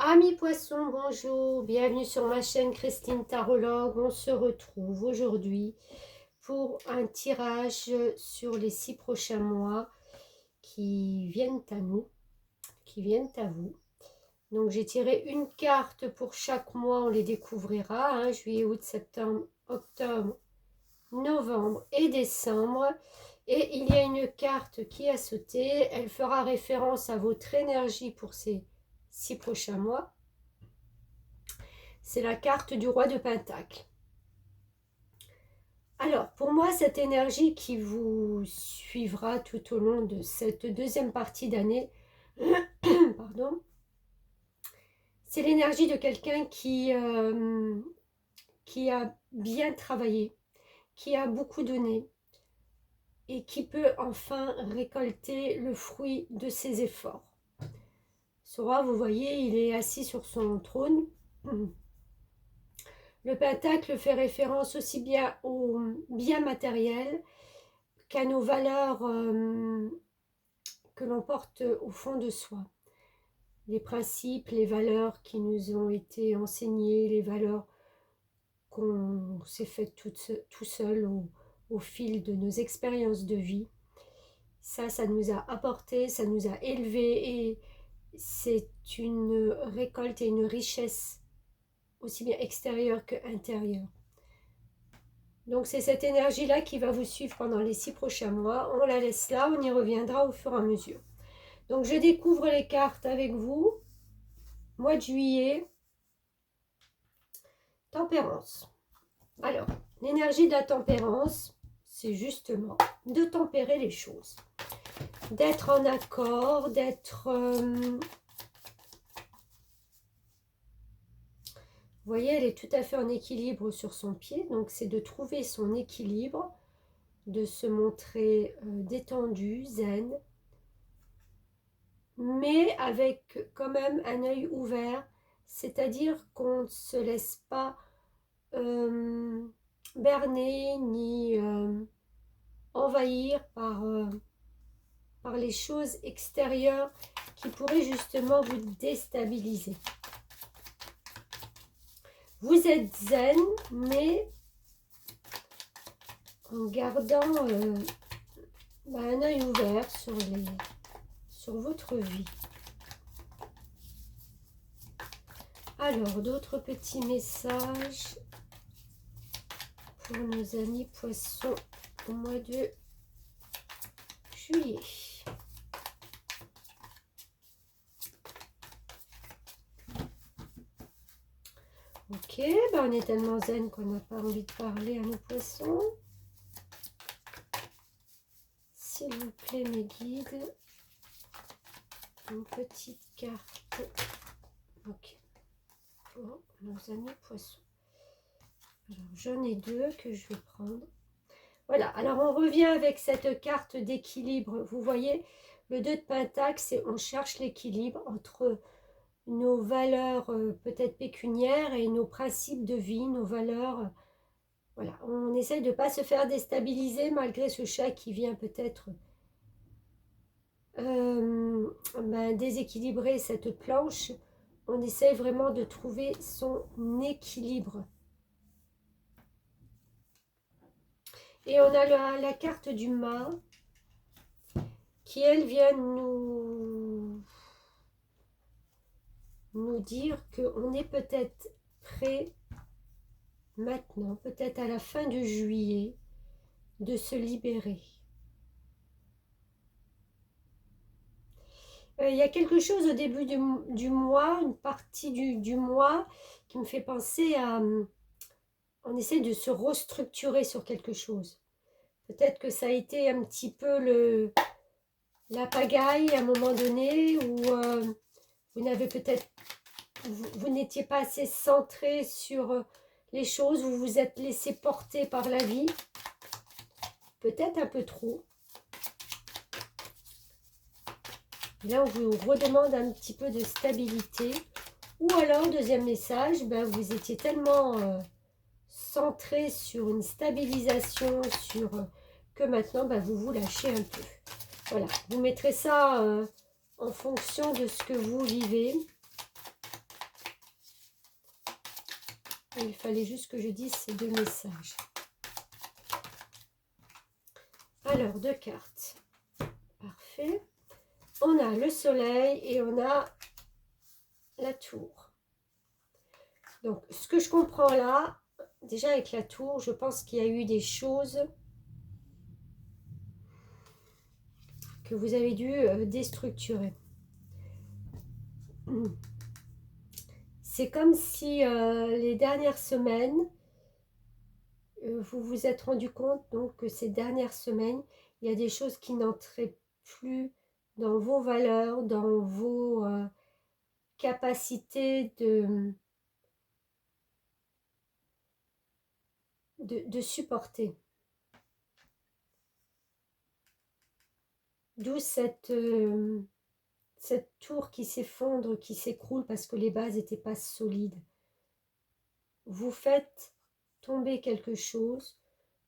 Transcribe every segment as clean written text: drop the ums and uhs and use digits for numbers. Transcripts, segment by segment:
Amis poissons, bonjour, bienvenue sur ma chaîne Christine Tarologue. On se retrouve aujourd'hui pour un tirage sur les 6 prochains mois qui viennent à nous, qui viennent à vous. Donc j'ai tiré une carte pour chaque mois, on les découvrira, hein, juillet, août, septembre, octobre, novembre et décembre. Et il y a une carte qui a sauté, elle fera référence à votre énergie pour ces 6 prochains mois. C'est la carte du roi de Pentacle. Alors, pour moi, cette énergie qui vous suivra tout au long de cette deuxième partie d'année, pardon, c'est l'énergie de quelqu'un qui a bien travaillé, qui a beaucoup donné et qui peut enfin récolter le fruit de ses efforts. Ce roi, vous voyez, il est assis sur son trône. Le pentacle fait référence aussi bien au bien matériel qu'à nos valeurs que l'on porte au fond de soi. Les principes, les valeurs qui nous ont été enseignées, les valeurs qu'on s'est faites tout seul au fil de nos expériences de vie. Ça nous a apporté, ça nous a élevés et c'est une récolte et une richesse aussi bien extérieure qu'intérieure. Donc c'est cette énergie-là qui va vous suivre pendant les 6 prochains mois. On la laisse là, on y reviendra au fur et à mesure. Donc je découvre les cartes avec vous. Mois de juillet, tempérance. Alors, l'énergie de la tempérance, c'est justement de tempérer les choses. D'être en accord, d'être... vous voyez, elle est tout à fait en équilibre sur son pied. Donc c'est de trouver son équilibre, de se montrer détendu, zen, mais avec quand même un œil ouvert, c'est-à-dire qu'on ne se laisse pas berner ni envahir par les choses extérieures qui pourraient justement vous déstabiliser. Vous êtes zen, mais en gardant un œil ouvert sur votre vie. Alors, d'autres petits messages pour nos amis poissons au mois de juillet. Ok, ben on est tellement zen qu'on n'a pas envie de parler à nos poissons. S'il vous plaît, mes guides, une petite carte. Ok, pour nos amis poissons. Alors, j'en ai deux que je vais prendre. Voilà, alors on revient avec cette carte d'équilibre. Vous voyez, le 2 de Pentacle, c'est on cherche l'équilibre entre nos valeurs peut-être pécuniaires et nos principes de vie, nos valeurs. Voilà, on essaye de ne pas se faire déstabiliser malgré ce chat qui vient peut-être déséquilibrer cette planche. On essaye vraiment de trouver son équilibre. Et on a la carte du mât qui, elle, vient nous dire qu'on est peut-être prêt maintenant, peut-être à la fin de juillet, de se libérer. Il y a quelque chose au début du mois, une partie du mois qui me fait penser à... on essaie de se restructurer sur quelque chose. Peut-être que ça a été un petit peu la pagaille à un moment donné où vous n'avez peut-être... vous n'étiez pas assez centré sur les choses, vous vous êtes laissé porter par la vie. Peut-être un peu trop. Là, on vous redemande un petit peu de stabilité. Ou alors, deuxième message, vous étiez tellement centré sur une stabilisation, que maintenant, vous vous lâchez un peu. Voilà, vous mettrez ça en fonction de ce que vous vivez. Il fallait juste que je dise ces deux messages. Alors, deux cartes. Parfait. On a le soleil et on a la tour. Donc, ce que je comprends là, déjà avec la tour, je pense qu'il y a eu des choses que vous avez dû déstructurer. C'est comme si les dernières semaines, vous vous êtes rendu compte donc que ces dernières semaines, il y a des choses qui n'entraient plus dans vos valeurs, dans vos capacités de supporter. D'où cette tour qui s'effondre, qui s'écroule parce que les bases n'étaient pas solides. Vous faites tomber quelque chose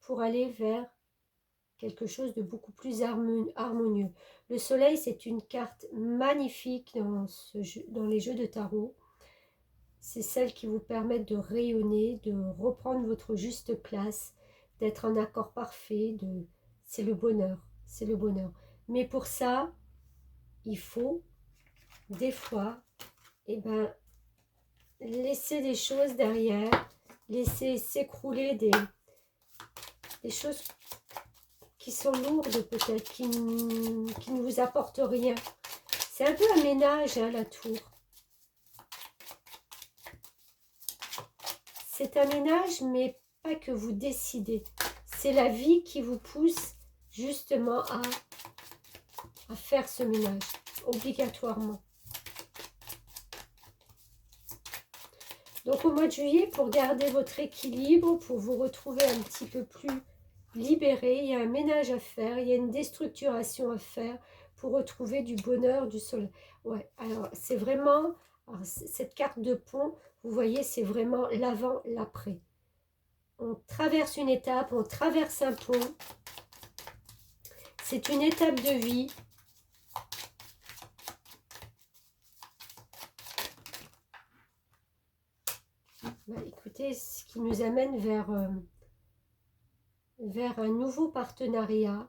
pour aller vers quelque chose de beaucoup plus harmonieux. Le soleil, c'est une carte magnifique dans les jeux de tarot. C'est celle qui vous permet de rayonner, de reprendre votre juste place, d'être en accord parfait. C'est le bonheur, c'est le bonheur. Mais pour ça, il faut des fois laisser des choses derrière, laisser s'écrouler des choses qui sont lourdes peut-être, qui ne vous apportent rien. C'est un peu un ménage, hein, la tour. C'est un ménage, mais pas que vous décidez. C'est la vie qui vous pousse justement à faire ce ménage, obligatoirement. Donc au mois de juillet, pour garder votre équilibre, pour vous retrouver un petit peu plus libéré, il y a un ménage à faire, il y a une déstructuration à faire pour retrouver du bonheur, du soleil. Ouais, alors c'est vraiment, cette carte de pont, vous voyez, c'est vraiment l'avant, l'après. On traverse une étape, on traverse un pont. C'est une étape de vie. Bah, écoutez, ce qui nous amène vers un nouveau partenariat.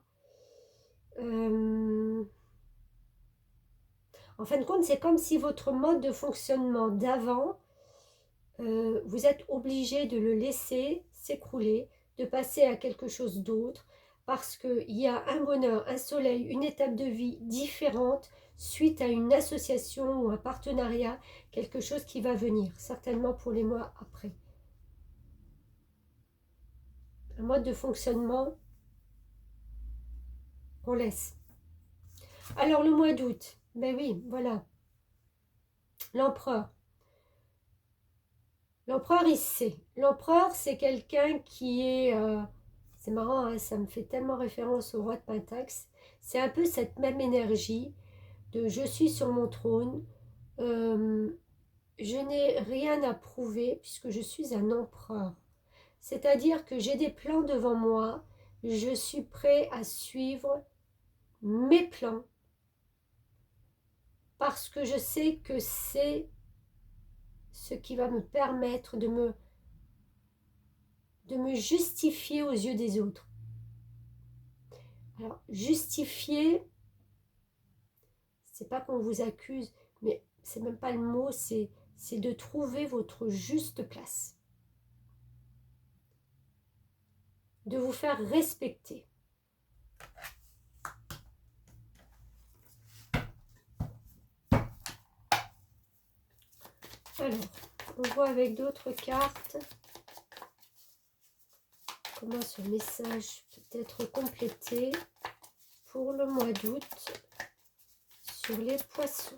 En fin de compte, c'est comme si votre mode de fonctionnement d'avant, vous êtes obligé de le laisser s'écrouler, de passer à quelque chose d'autre, parce qu'il y a un bonheur, un soleil, une étape de vie différente suite à une association ou un partenariat, quelque chose qui va venir, certainement pour les mois après. Un mode de fonctionnement qu'on laisse. Alors le mois d'août, ben oui, voilà, l'empereur. L'empereur, il sait. L'empereur, c'est quelqu'un qui est... c'est marrant, hein, ça me fait tellement référence au roi de Pentax. C'est un peu cette même énergie de je suis sur mon trône, je n'ai rien à prouver puisque je suis un empereur. C'est-à-dire que j'ai des plans devant moi, je suis prêt à suivre mes plans parce que je sais que c'est ce qui va me permettre de me justifier aux yeux des autres. Alors, justifier, c'est pas qu'on vous accuse, mais c'est même pas le mot, c'est de trouver votre juste place. De vous faire respecter. Alors, on voit avec d'autres cartes comment ce message peut être complété pour le mois d'août sur les poissons.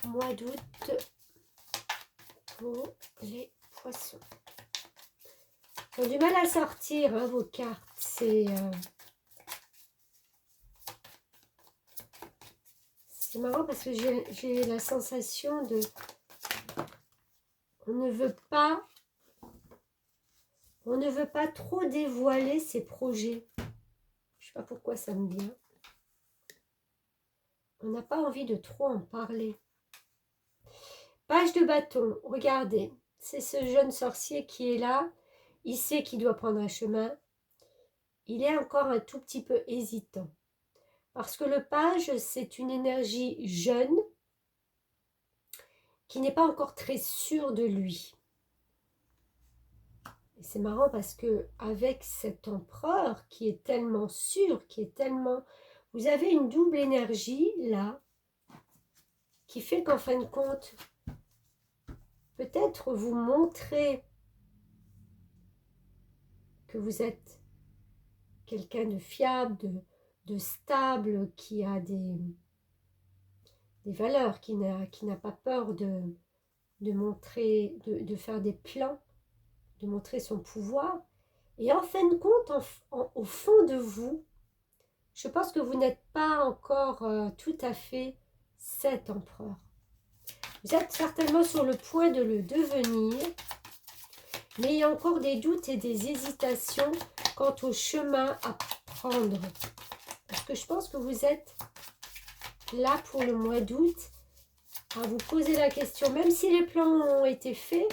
Mois d'août pour les poissons. Ils ont du mal à sortir, hein, vos cartes. C'est marrant parce que j'ai la sensation de... On ne veut pas trop dévoiler ses projets. Je ne sais pas pourquoi ça me vient. On On n'a pas envie de trop en parler. Page de bâton, regardez, c'est ce jeune sorcier qui est là. Il sait qu'il doit prendre un chemin. Il est encore un tout petit peu hésitant. Parce que le page, c'est une énergie jeune qui n'est pas encore très sûre de lui. Et c'est marrant parce que avec cet empereur qui est tellement sûr, qui est tellement... Vous avez une double énergie là, qui fait qu'en fin de compte, peut-être vous montrez que vous êtes quelqu'un de fiable, de stable, qui a des valeurs, qui n'a pas peur de montrer, de faire des plans, de montrer son pouvoir. Et en fin de compte, au fond de vous, je pense que vous n'êtes pas encore tout à fait cet empereur. Vous êtes certainement sur le point de le devenir, mais il y a encore des doutes et des hésitations quant au chemin à prendre. Parce que je pense que vous êtes là pour le mois d'août à vous poser la question, même si les plans ont été faits,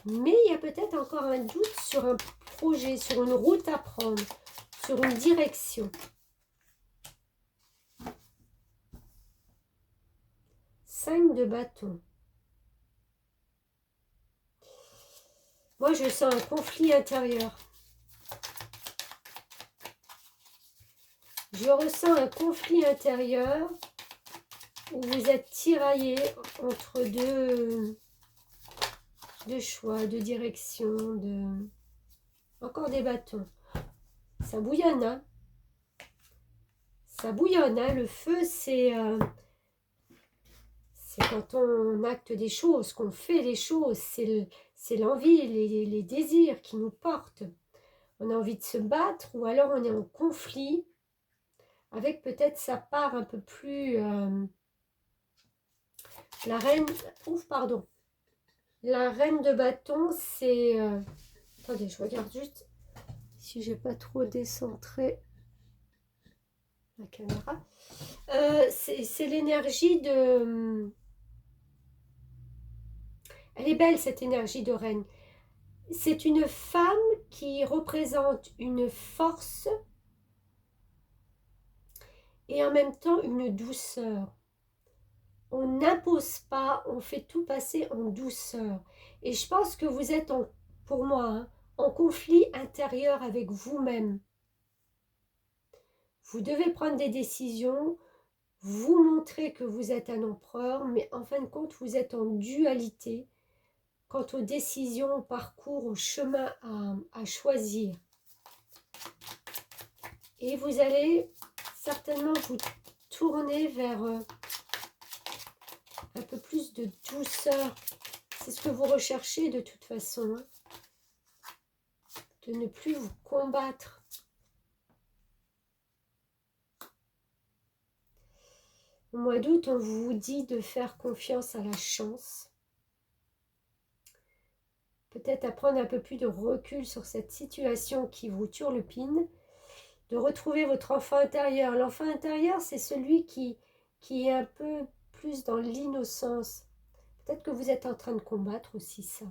mais il y a peut-être encore un doute sur un projet, sur une route à prendre, sur une direction. 5 de bâton. Moi, je sens un conflit intérieur. Je ressens un conflit intérieur où vous êtes tiraillé entre deux choix, deux directions, encore des bâtons. Ça bouillonne, hein? Ça bouillonne, hein? Le feu, c'est quand on acte des choses, qu'on fait les choses, c'est l'envie, les désirs qui nous portent. On a envie de se battre ou alors on est en conflit avec peut-être sa part un peu plus... la reine... Ouf, pardon. La reine de bâton, c'est... attendez, je regarde juste si j'ai pas trop décentré la caméra. C'est l'énergie de... Elle est belle, cette énergie de reine. C'est une femme qui représente une force et en même temps une douceur. On n'impose pas, on fait tout passer en douceur. Et je pense que vous êtes, pour moi, hein, en conflit intérieur avec vous-même. Vous devez prendre des décisions, vous montrer que vous êtes un empereur, mais en fin de compte, vous êtes en dualité quant aux décisions, au parcours, au chemin à choisir. Et vous allez certainement vous tourner vers un peu plus de douceur. C'est ce que vous recherchez de toute façon. Hein. De ne plus vous combattre. Au mois d'août, on vous dit de faire confiance à la chance. Peut-être à prendre un peu plus de recul sur cette situation qui vous turlupine. De retrouver votre enfant intérieur. L'enfant intérieur, c'est celui qui est un peu plus dans l'innocence. Peut-être que vous êtes en train de combattre aussi ça.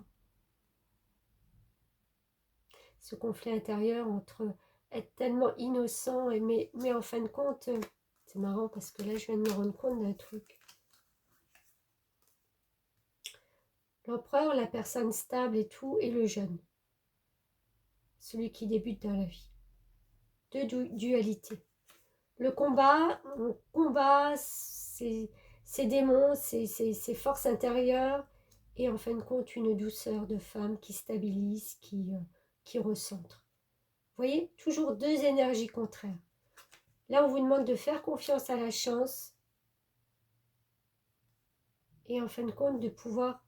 Ce conflit intérieur entre être tellement innocent, mais en fin de compte, c'est marrant parce que là, je viens de me rendre compte d'un truc. L'empereur, la personne stable et tout, et le jeune. Celui qui débute dans la vie. Deux dualités. Le combat, on combat ses démons, ses forces intérieures, et en fin de compte, une douceur de femme qui stabilise, qui recentre. Vous voyez, toujours deux énergies contraires. Là, on vous demande de faire confiance à la chance, et en fin de compte, de pouvoir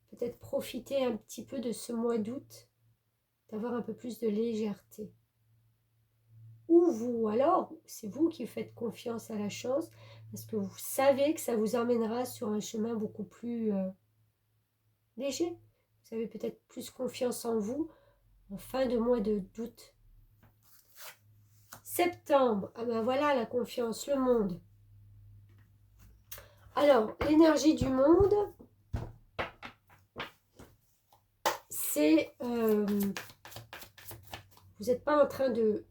peut-être profiter un petit peu de ce mois d'août, d'avoir un peu plus de légèreté. Ou vous, alors, c'est vous qui faites confiance à la chance, parce que vous savez que ça vous emmènera sur un chemin beaucoup plus léger. Vous avez peut-être plus confiance en vous en fin de mois d'août. Septembre, ah ben voilà la confiance, le monde. Alors, l'énergie du monde, c'est... vous n'êtes pas en train de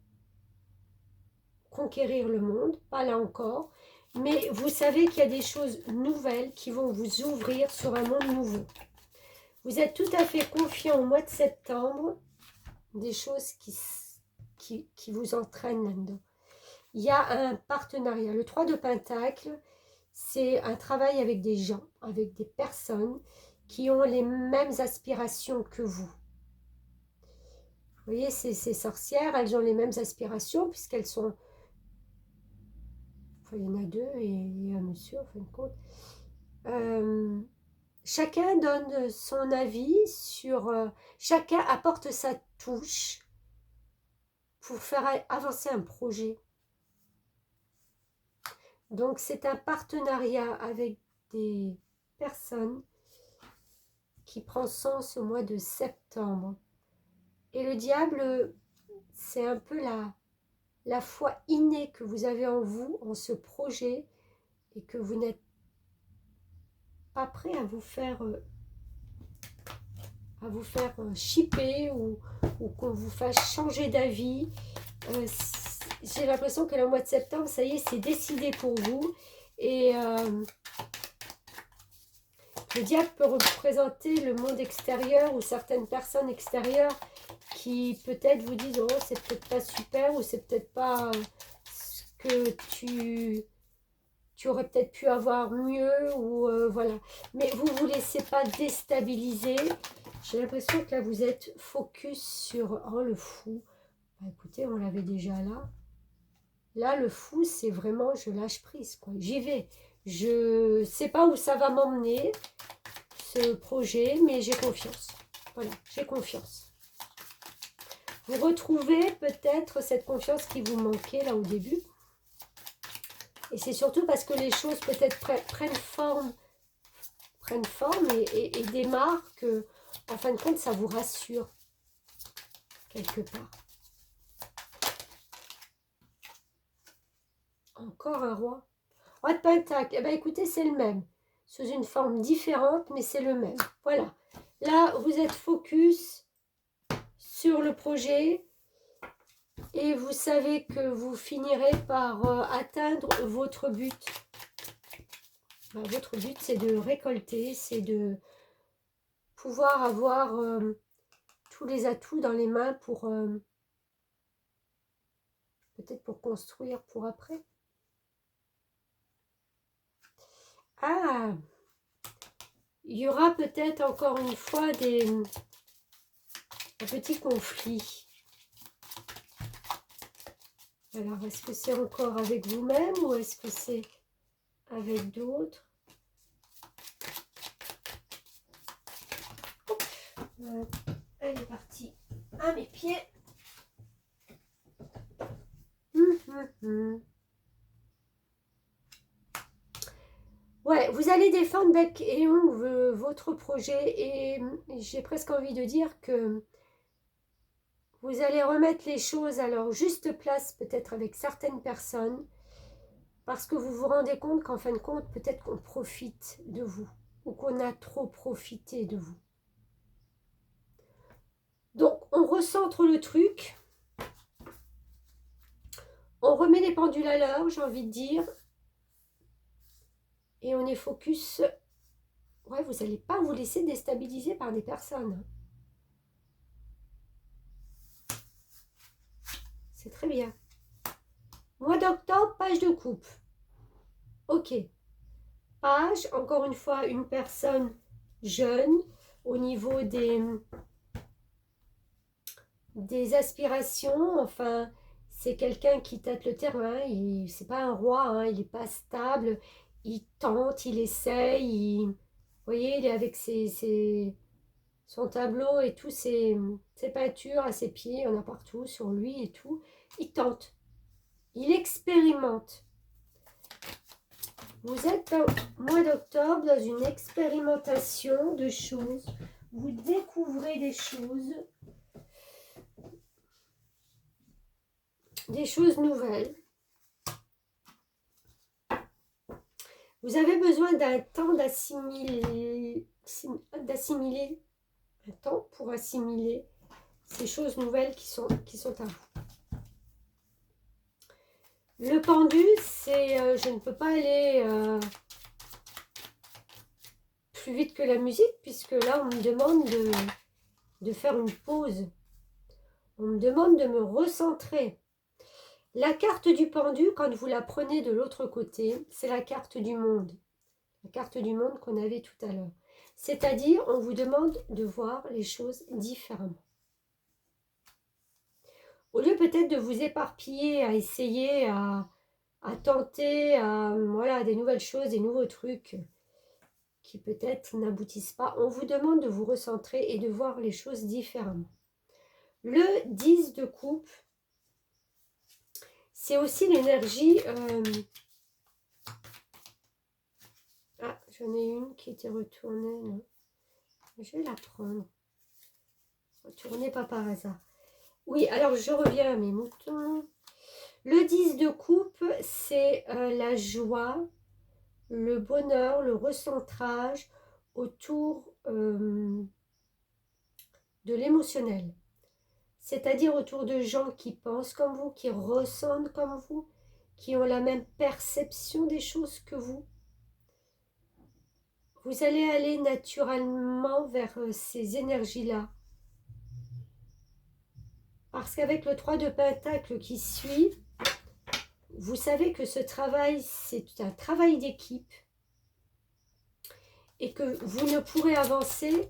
conquérir le monde, pas là encore, mais vous savez qu'il y a des choses nouvelles qui vont vous ouvrir sur un monde nouveau. Vous êtes tout à fait confiant au mois de septembre, des choses qui vous entraînent là-dedans. Il y a un partenariat. Le 3 de Pentacle, c'est un travail avec des gens, avec des personnes qui ont les mêmes aspirations que vous. Vous voyez, ces sorcières, elles ont les mêmes aspirations puisqu'elles sont... Enfin, il y en a deux et un monsieur, en fin de compte. Chacun donne son avis sur... chacun apporte sa touche pour faire avancer un projet. Donc, c'est un partenariat avec des personnes qui prend sens au mois de septembre. Et le diable, c'est un peu la foi innée que vous avez en vous, en ce projet, et que vous n'êtes pas prêt à vous faire chipper ou qu'on vous fasse changer d'avis. J'ai l'impression que le mois de septembre, ça y est, c'est décidé pour vous. Et le diable peut représenter le monde extérieur ou certaines personnes extérieures qui peut-être vous disent oh c'est peut-être pas super ou c'est peut-être pas ce que tu aurais peut-être pu avoir mieux ou voilà. Mais vous ne vous laissez pas déstabiliser. J'ai l'impression que là vous êtes focus sur oh le fou. Bah, écoutez, on l'avait déjà là. Là le fou c'est vraiment je lâche prise quoi. J'y vais. Je sais pas où ça va m'emmener ce projet mais j'ai confiance. Voilà, j'ai confiance. Vous retrouvez peut-être cette confiance qui vous manquait là au début. Et c'est surtout parce que les choses peut-être prennent forme et démarrent que, en fin de compte, ça vous rassure quelque part. Encore un roi. Roi de Pentacle. Eh bien, écoutez, c'est le même. Sous une forme différente, mais c'est le même. Voilà. Là, vous êtes focus sur le projet. Et vous savez que vous finirez par atteindre votre but. Ben, votre but, c'est de récolter, c'est de pouvoir avoir tous les atouts dans les mains pour peut-être pour construire pour après. Ah, il y aura peut-être encore une fois un petit conflit. Alors, est-ce que c'est encore avec vous-même ou est-ce que c'est avec d'autres? Elle est partie à mes pieds. Ouais, vous allez défendre bec et ongle votre projet et j'ai presque envie de dire que vous allez remettre les choses à leur juste place peut-être avec certaines personnes parce que vous vous rendez compte qu'en fin de compte, peut-être qu'on profite de vous ou qu'on a trop profité de vous. Donc, on recentre le truc. On remet les pendules à l'heure, j'ai envie de dire. Et on est focus. Ouais, vous n'allez pas vous laisser déstabiliser par des personnes. C'est très bien. Mois d'octobre, page de coupe. Ok. Page, encore une fois, une personne jeune au niveau des aspirations. Enfin, c'est quelqu'un qui tâte le terrain. C'est pas un roi, hein, il n'est pas stable. Il tente, il essaye. Vous voyez, il est avec son tableau et tous ses peintures à ses pieds. Il y en a partout sur lui et tout. Il tente. Il expérimente. Vous êtes au mois d'octobre dans une expérimentation de choses. Vous découvrez des choses nouvelles. Vous avez besoin d'un temps d'assimiler, un temps pour assimiler ces choses nouvelles qui sont à vous. Le pendu, c'est je ne peux pas aller plus vite que la musique, puisque là, on me demande de faire une pause. On me demande de me recentrer. La carte du pendu, quand vous la prenez de l'autre côté, c'est la carte du monde. La carte du monde qu'on avait tout à l'heure. C'est-à-dire, on vous demande de voir les choses différemment. Au lieu peut-être de vous éparpiller, à essayer, à tenter, voilà, des nouvelles choses, des nouveaux trucs qui peut-être n'aboutissent pas, on vous demande de vous recentrer et de voir les choses différemment. Le 10 de coupe, c'est aussi l'énergie... Ah, j'en ai une qui était retournée. Non. Je vais la prendre. Retournée pas par hasard. Oui, alors je reviens à mes moutons. Le 10 de coupe, c'est la joie, le bonheur, le recentrage autour de l'émotionnel. C'est-à-dire autour de gens qui pensent comme vous, qui ressentent comme vous, qui ont la même perception des choses que vous. Vous allez aller naturellement vers ces énergies-là. Parce qu'avec le 3 de Pentacle qui suit, vous savez que ce travail, c'est un travail d'équipe. Et que vous ne pourrez avancer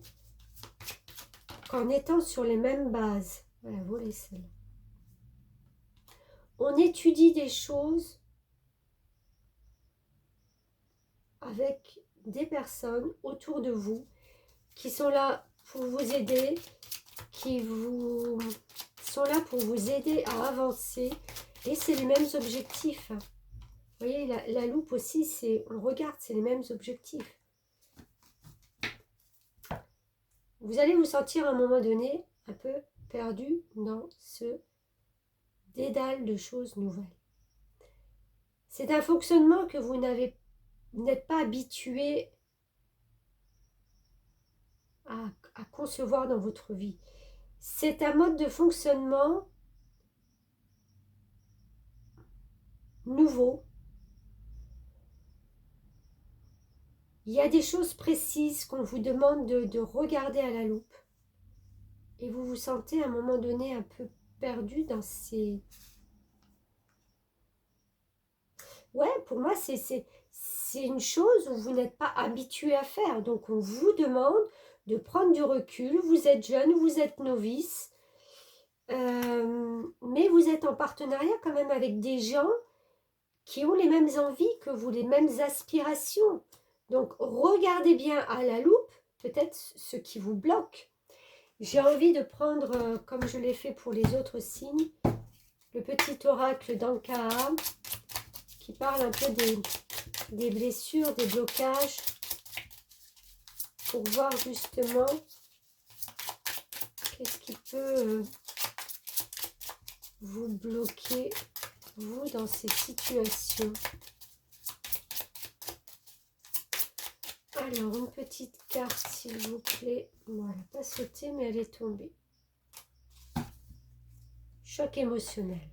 qu'en étant sur les mêmes bases. Voilà, vous laissez là. On étudie des choses avec des personnes autour de vous qui sont là pour vous aider, qui vous sont là pour vous aider à avancer. Et c'est les mêmes objectifs. Vous voyez, la loupe aussi, on regarde, c'est les mêmes objectifs. Vous allez vous sentir à un moment donné un peu perdu dans ce dédale de choses nouvelles. C'est un fonctionnement que vous n'êtes pas habitué à concevoir dans votre vie. C'est un mode de fonctionnement nouveau. Il y a des choses précises qu'on vous demande de regarder à la loupe. Et vous vous sentez à un moment donné un peu perdu dans ces... Ouais, pour moi, c'est une chose où vous n'êtes pas habitué à faire. Donc, on vous demande de prendre du recul. Vous êtes jeune, vous êtes novice. Mais vous êtes en partenariat quand même avec des gens qui ont les mêmes envies que vous, les mêmes aspirations. Donc, regardez bien à la loupe, peut-être ce qui vous bloque. J'ai envie de prendre, comme je l'ai fait pour les autres signes, le petit oracle d'Ankara qui parle un peu des blessures, des blocages, pour voir justement qu'est-ce qui peut vous bloquer, vous, dans ces situations. Alors, une petite carte, s'il vous plaît. Voilà, pas sautée, mais elle est tombée. Choc émotionnel.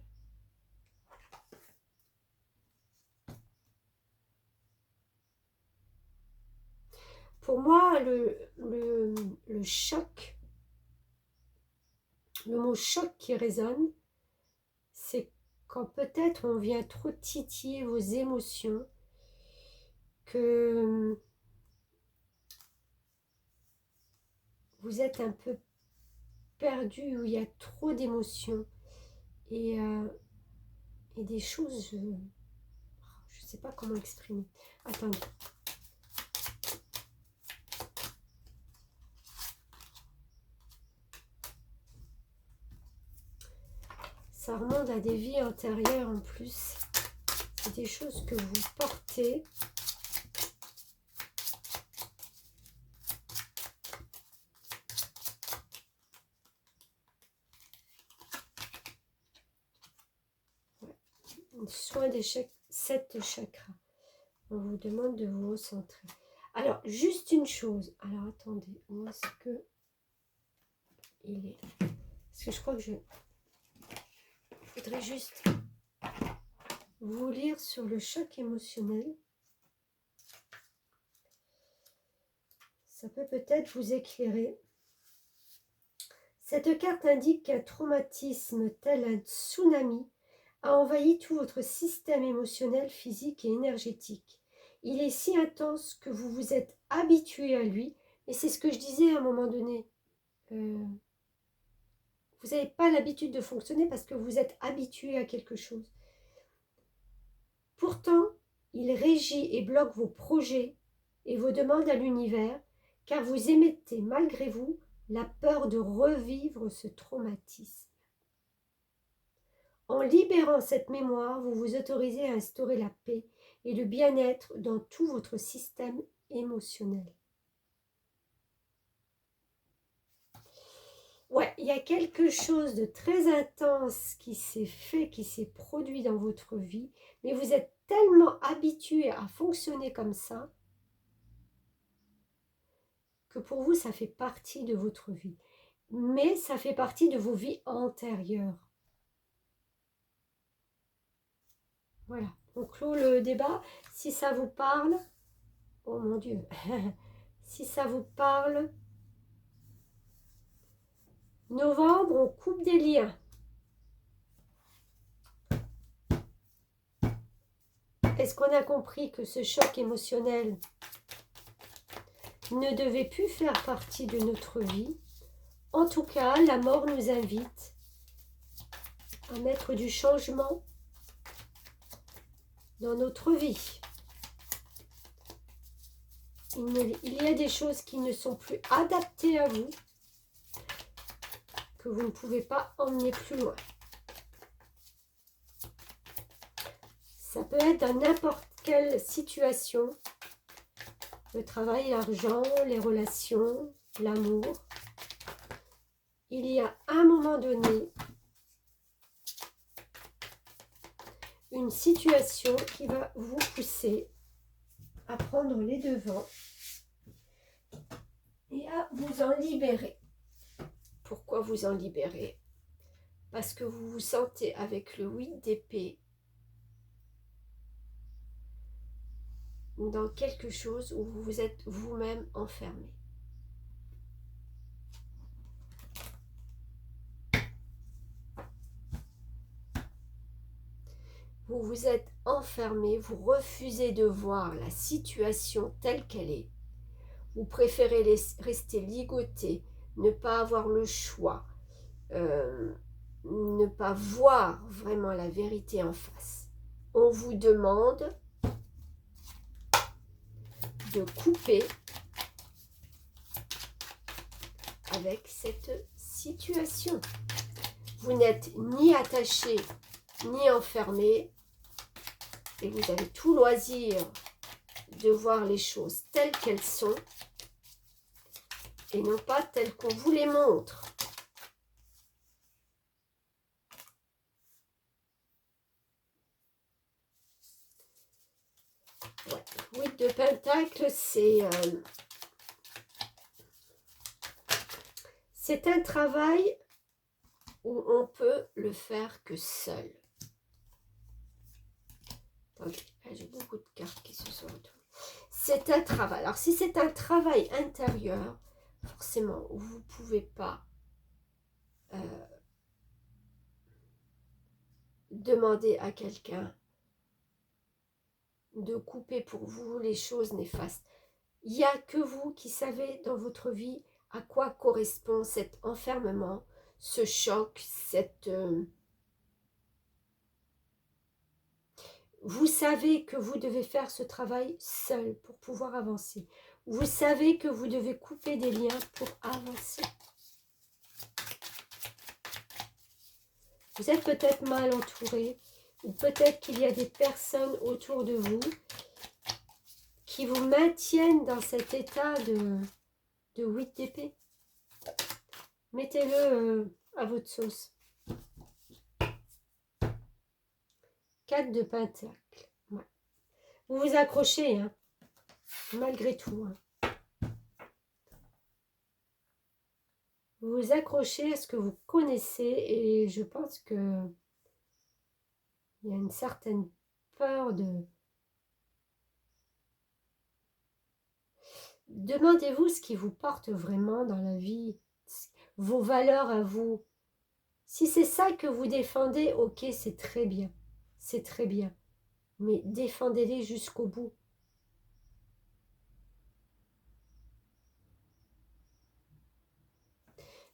Pour moi, le choc, le mot choc qui résonne, c'est quand peut-être on vient trop titiller vos émotions, que vous êtes un peu perdu, où il y a trop d'émotions et des choses, je ne sais pas comment exprimer. Attendez. Ça remonte à des vies antérieures en plus. C'est des choses que vous portez. Ouais. Soin des 7 chakras. On vous demande de vous recentrer. Alors, juste une chose. Alors, attendez. Où est-ce que il est? Parce que je crois que je voudrais juste vous lire sur le choc émotionnel. Ça peut peut-être vous éclairer. Cette carte indique qu'un traumatisme tel un tsunami a envahi tout votre système émotionnel, physique et énergétique. Il est si intense que vous vous êtes habitué à lui. Et c'est ce que je disais à un moment donné. Vous n'avez pas l'habitude de fonctionner parce que vous êtes habitué à quelque chose. Pourtant, il régit et bloque vos projets et vos demandes à l'univers, car vous émettez malgré vous la peur de revivre ce traumatisme. En libérant cette mémoire, vous vous autorisez à instaurer la paix et le bien-être dans tout votre système émotionnel. Ouais, il y a quelque chose de très intense qui s'est fait, qui s'est produit dans votre vie, mais vous êtes tellement habitué à fonctionner comme ça que pour vous, ça fait partie de votre vie. Mais ça fait partie de vos vies antérieures. Voilà, on clôt le débat. Si ça vous parle, oh mon Dieu, si ça vous parle, novembre, on coupe des liens. Est-ce qu'on a compris que ce choc émotionnel ne devait plus faire partie de notre vie? En tout cas, la mort nous invite à mettre du changement dans notre vie. Il y a des choses qui ne sont plus adaptées à vous, que vous ne pouvez pas emmener plus loin. Ça peut être dans n'importe quelle situation, le travail, l'argent, les relations, l'amour. Il y a un moment donné une situation qui va vous pousser à prendre les devants et à vous en libérer. Pourquoi vous en libérer? Parce que vous vous sentez avec le 8 d'épée dans quelque chose où vous vous êtes vous-même enfermé. Vous vous êtes enfermé, vous refusez de voir la situation telle qu'elle est. Vous préférez rester ligoté, ne pas avoir le choix, ne pas voir vraiment la vérité en face. On vous demande de couper avec cette situation. Vous n'êtes ni attaché, ni enfermé, et vous avez tout loisir de voir les choses telles qu'elles sont, et non pas telles qu'on vous les montre. Ouais. 8 de Pentacle, c'est un travail où on peut le faire que seul. Attendez, j'ai beaucoup de cartes qui se sont retournées. C'est un travail. Alors, si c'est un travail intérieur, forcément, vous ne pouvez pas demander à quelqu'un de couper pour vous les choses néfastes. Il n'y a que vous qui savez dans votre vie à quoi correspond cet enfermement, ce choc, Vous savez que vous devez faire ce travail seul pour pouvoir avancer. Vous savez que vous devez couper des liens pour avancer. Vous êtes peut-être mal entouré, ou peut-être qu'il y a des personnes autour de vous qui vous maintiennent dans cet état de 8 d'épée. Mettez-le à votre sauce. 4 de Pentacle. Ouais. Vous vous accrochez, hein, malgré tout. Hein. Vous vous accrochez à ce que vous connaissez et je pense que il y a une certaine peur de... Demandez-vous ce qui vous porte vraiment dans la vie, vos valeurs à vous. Si c'est ça que vous défendez, ok, c'est très bien. C'est très bien. Mais défendez-les jusqu'au bout.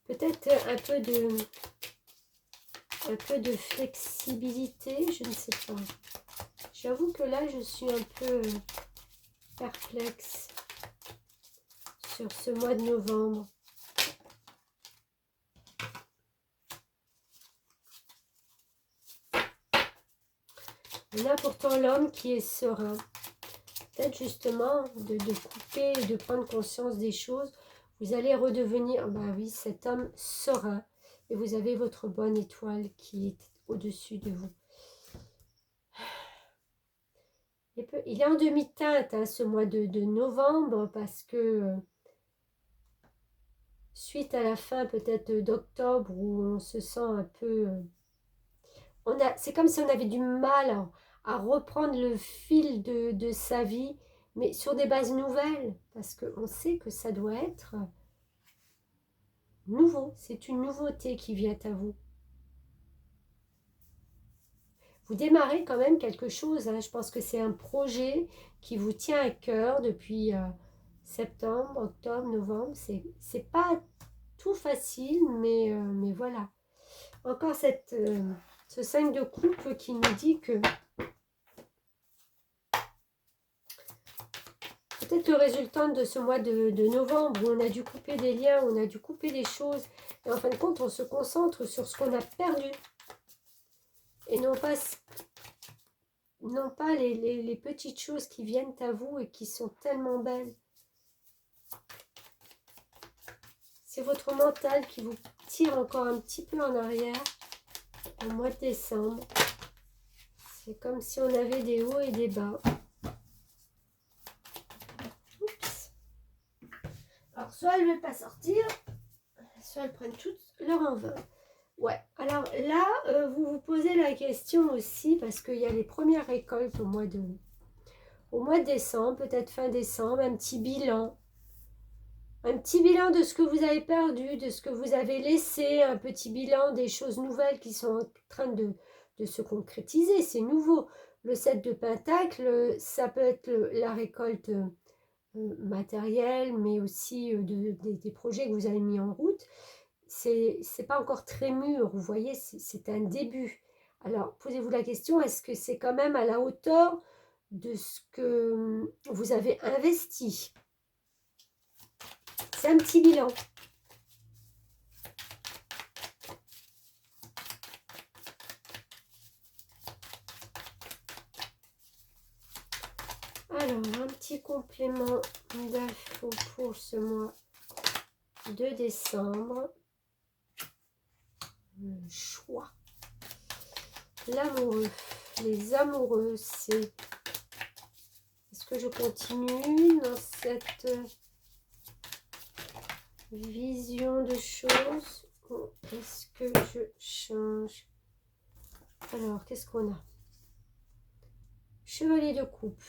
Peut-être un peu de flexibilité, je ne sais pas. J'avoue que là, je suis un peu perplexe sur ce mois de novembre. On a pourtant l'homme qui est serein. Peut-être justement de couper et de prendre conscience des choses. Vous allez redevenir, bah oui, cet homme serein. Et vous avez votre bonne étoile qui est au-dessus de vous. Il est en demi-teinte hein, ce mois de novembre parce que suite à la fin peut-être d'octobre où on se sent un peu... c'est comme si on avait du mal à reprendre le fil de sa vie, mais sur des bases nouvelles, parce qu'on sait que ça doit être nouveau, c'est une nouveauté qui vient à vous. Vous démarrez quand même quelque chose, hein. Je pense que c'est un projet qui vous tient à cœur depuis septembre, octobre, novembre. C'est pas tout facile, mais voilà. Encore ce 5 de coupe qui nous dit que peut-être le résultat de ce mois de novembre où on a dû couper des liens, on a dû couper des choses. Et en fin de compte, on se concentre sur ce qu'on a perdu. Et non pas les petites choses qui viennent à vous et qui sont tellement belles. C'est votre mental qui vous tire encore un petit peu en arrière au mois de décembre. C'est comme si on avait des hauts et des bas. Oups. Alors, soit elles ne veulent pas sortir, soit elles prennent toutes leur envol. Ouais, alors là, vous vous posez la question aussi, parce qu'il y a les premières récoltes au mois de décembre, peut-être fin décembre, un petit bilan. Un petit bilan de ce que vous avez perdu, de ce que vous avez laissé, un petit bilan des choses nouvelles qui sont en train de se concrétiser, c'est nouveau. Le 7 de Pentacle, ça peut être la récolte matérielle, mais aussi des projets que vous avez mis en route. C'est pas encore très mûr, vous voyez, c'est un début. Alors, posez-vous la question, est-ce que c'est quand même à la hauteur de ce que vous avez investi? C'est un petit bilan. Alors, un petit complément d'infos pour ce mois de décembre. Le choix. L'amoureux. Les amoureux, c'est... Est-ce que je continue dans cette vision de choses ou est-ce que je change? Alors, qu'est-ce qu'on a? Chevalier de coupe.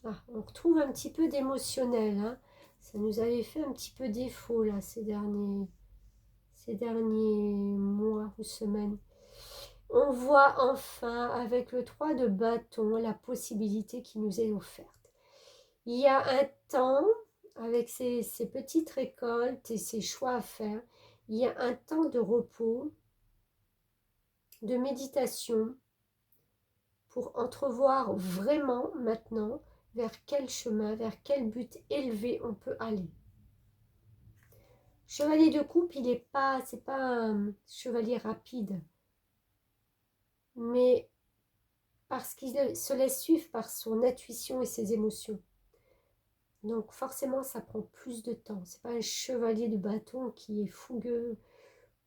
Ah, on retrouve un petit peu d'émotionnel. Hein. Ça nous avait fait un petit peu défaut là ces derniers mois ou semaines. On voit enfin avec le 3 de bâton la possibilité qui nous est offerte. Il y a un temps, avec ces petites récoltes et ces choix à faire, il y a un temps de repos, de méditation, pour entrevoir vraiment maintenant vers quel chemin, vers quel but élevé on peut aller. Chevalier de coupe, c'est pas un chevalier rapide, mais parce qu'il se laisse suivre par son intuition et ses émotions. Donc forcément, ça prend plus de temps. C'est pas un chevalier de bâton qui est fougueux,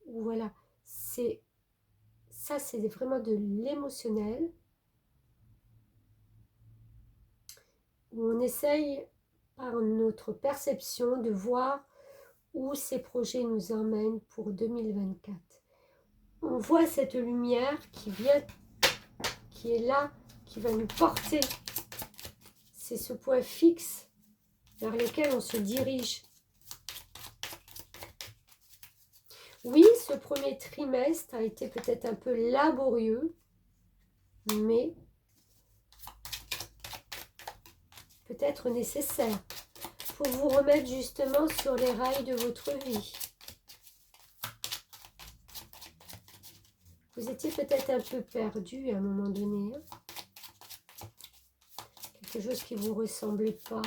ou voilà. Ça, c'est vraiment de l'émotionnel. où on essaye par notre perception de voir où ces projets nous emmènent pour 2024. On voit cette lumière qui vient, qui est là, qui va nous porter. C'est ce point fixe vers lequel on se dirige. Oui, ce premier trimestre a été peut-être un peu laborieux, mais peut-être nécessaire pour vous remettre justement sur les rails de votre vie. Vous étiez peut-être un peu perdu à un moment donné. Hein, quelque chose qui ne vous ressemblait pas.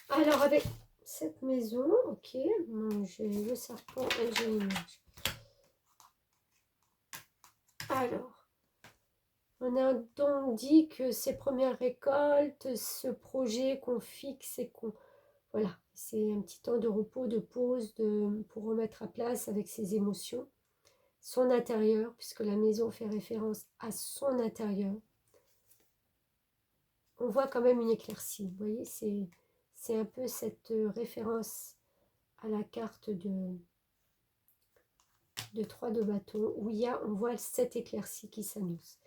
Alors avec cette maison, ok, j'ai le serpent et j'ai l'image. Alors, on a donc dit que ces premières récoltes, ce projet qu'on fixe et qu'on... Voilà, c'est un petit temps de repos, de pause, pour remettre à place avec ses émotions, son intérieur, puisque la maison fait référence à son intérieur. On voit quand même une éclaircie, vous voyez, c'est un peu cette référence à la carte de 3 de bâton, où on voit cette éclaircie qui s'annonce.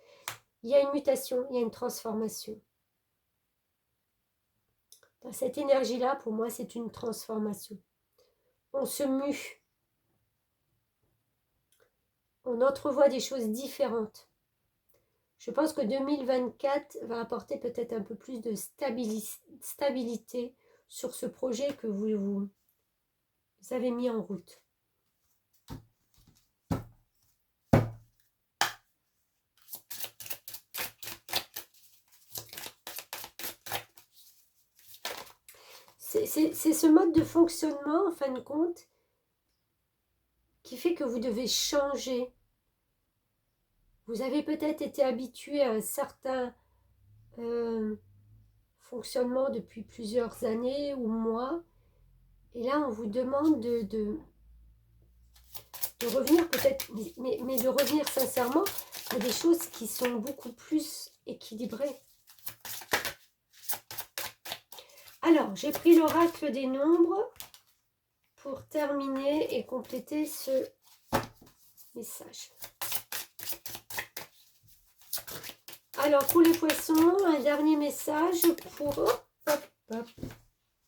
Il y a une mutation, il y a une transformation. Dans cette énergie-là, pour moi, c'est une transformation. On se mue. On entrevoit des choses différentes. Je pense que 2024 va apporter peut-être un peu plus de stabilité sur ce projet que vous avez mis en route. C'est ce mode de fonctionnement, en fin de compte, qui fait que vous devez changer. Vous avez peut-être été habitué à un certain fonctionnement depuis plusieurs années ou mois. Et là, on vous demande de revenir peut-être, mais de revenir sincèrement à des choses qui sont beaucoup plus équilibrées. Alors, j'ai pris l'oracle des nombres pour terminer et compléter ce message. Alors, pour les poissons, un dernier message pour... Hop, hop.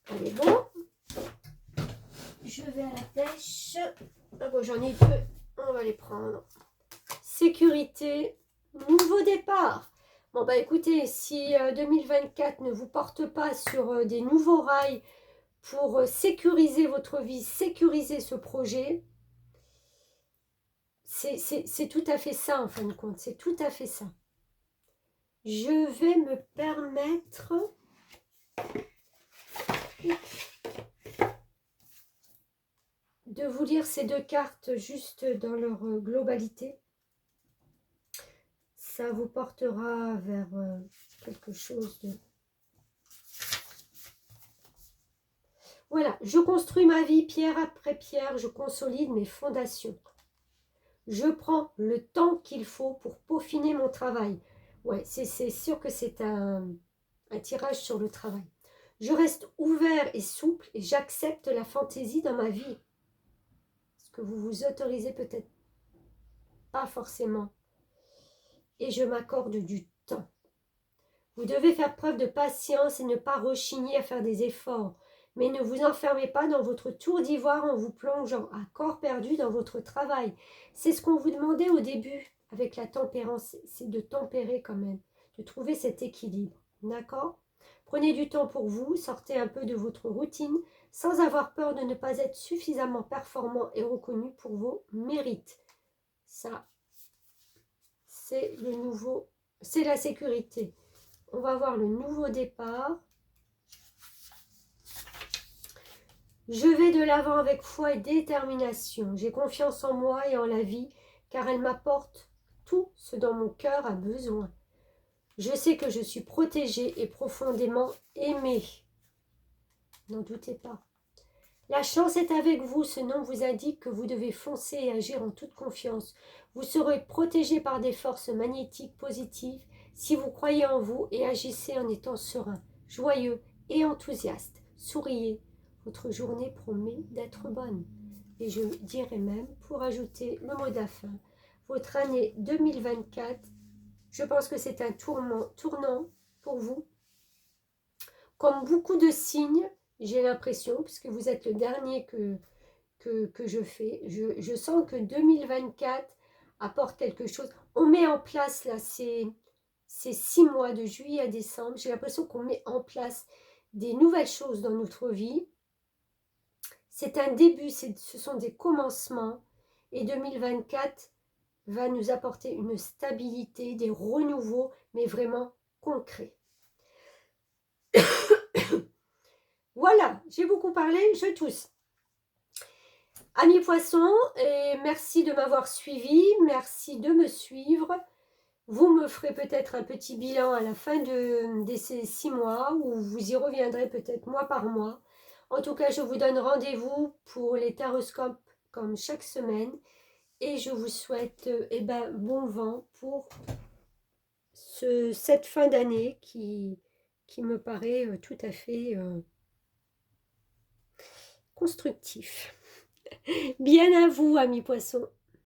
Allez, bon. Je vais à la pêche. Ah bon, j'en ai deux. On va les prendre. Sécurité. Nouveau départ. Bon, bah écoutez, si 2024 ne vous porte pas sur des nouveaux rails pour sécuriser votre vie, sécuriser ce projet, c'est tout à fait ça en fin de compte. C'est tout à fait ça. Je vais me permettre de vous lire ces deux cartes juste dans leur globalité. Ça vous portera vers quelque chose de... Voilà, je construis ma vie pierre après pierre, je consolide mes fondations. Je prends le temps qu'il faut pour peaufiner mon travail. Ouais, c'est sûr que c'est un tirage sur le travail. Je reste ouvert et souple et j'accepte la fantaisie dans ma vie. Ce que vous vous autorisez peut-être pas forcément. Et je m'accorde du temps. Vous devez faire preuve de patience et ne pas rechigner à faire des efforts. Mais ne vous enfermez pas dans votre tour d'ivoire en vous plongeant à corps perdu dans votre travail. C'est ce qu'on vous demandait au début avec la tempérance, c'est de tempérer quand même, de trouver cet équilibre. D'accord ? Prenez du temps pour vous, sortez un peu de votre routine sans avoir peur de ne pas être suffisamment performant et reconnu pour vos mérites. Ça, c'est le nouveau, c'est la sécurité. On va voir le nouveau départ. Je vais de l'avant avec foi et détermination. J'ai confiance en moi et en la vie, car elle m'apporte tout ce dont mon cœur a besoin. Je sais que je suis protégée et profondément aimée. N'en doutez pas. La chance est avec vous. Ce nom vous indique que vous devez foncer et agir en toute confiance. Vous serez protégé par des forces magnétiques positives Si vous croyez en vous et agissez en étant serein, joyeux et enthousiaste, souriez, votre journée promet d'être bonne. Et je dirais même, pour ajouter le mot de la fin, votre année 2024, je pense que c'est un tournant pour vous. Comme beaucoup de signes, j'ai l'impression, puisque vous êtes le dernier que je fais, je sens que 2024 apporte quelque chose. On met en place là ces 6 mois de juillet à décembre, j'ai l'impression qu'on met en place des nouvelles choses dans notre vie. C'est un début, ce sont des commencements. Et 2024 va nous apporter une stabilité, des renouveaux, mais vraiment concrets. Voilà, j'ai beaucoup parlé, je tousse. Amis poissons, et merci de m'avoir suivi, merci de me suivre. Vous me ferez peut-être un petit bilan à la fin de ces 6 mois, ou vous y reviendrez peut-être mois par mois. En tout cas, je vous donne rendez-vous pour les taroscopes comme chaque semaine. Et je vous souhaite bon vent pour cette fin d'année qui me paraît tout à fait constructif. Bien à vous, amis poissons.